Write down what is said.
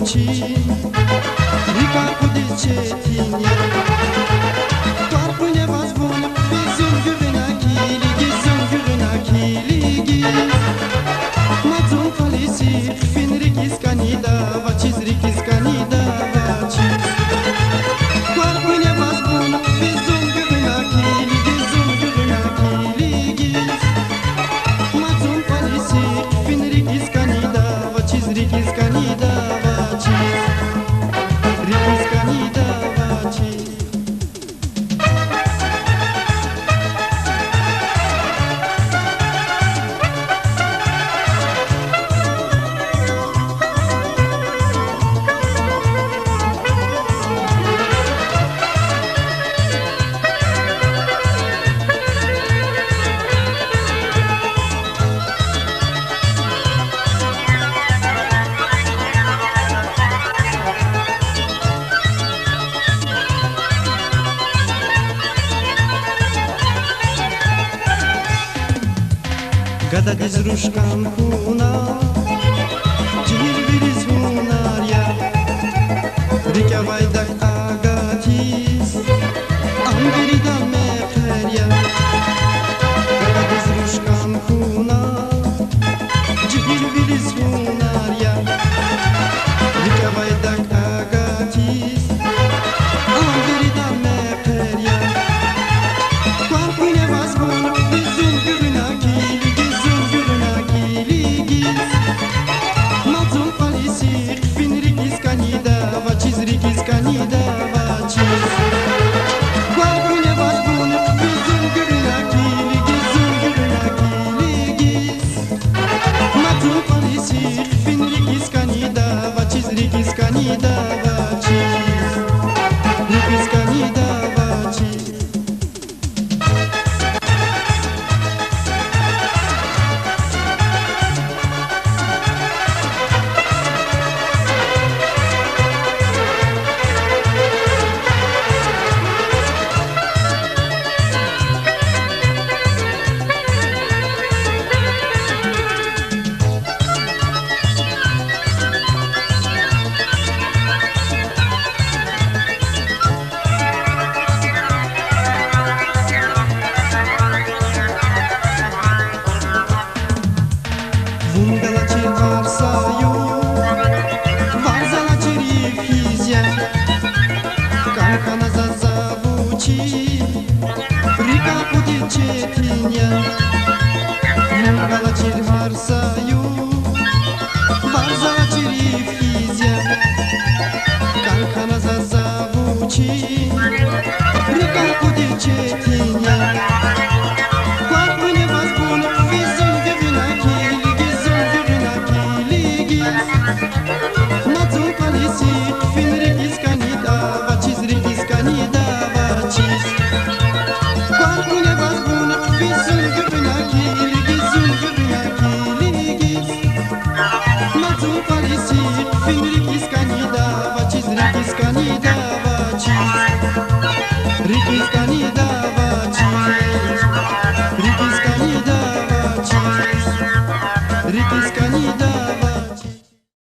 zabuci Rica cu dicetinia Corpul nevas bun Bizun gürüna kiligi Zun gürüna kiligi Mazun falisi Fin rikis kanida Vacis rikis kanida Vacis Corpul nevas bun Bizun gürüna kiligi Zun gürüna kiligi Mazun falisi Fin rikis kanida Vacis rikis kanida Vacis Rikis kanida Vacis Gada dizrushkan huna Jilviris hunaria Rika vajdak agatis Angerida me feria Gada dizrushkan huna Jilviris hunaria Rika vajdak agatis Angerida me feria Corpul nevas bun Bizun gürüna Rikis kanida vacis Corpul nevas bun Bizun gürüna kiligi Zun gürüna kiligis Mazun falisi Fin rikis kanida Vacis rikis kanida vacis Rikis kanida vacis Vungalaci varsaju Varzalaci rifizia Kankana za zabuci Rika cu dicetinia Vungalaci varsaju Varzalaci rifizia Kankana za zabuci Rika cu dicetinia Corpul nevas bun Bizun gürüna kiligi Zun gürüna kiligis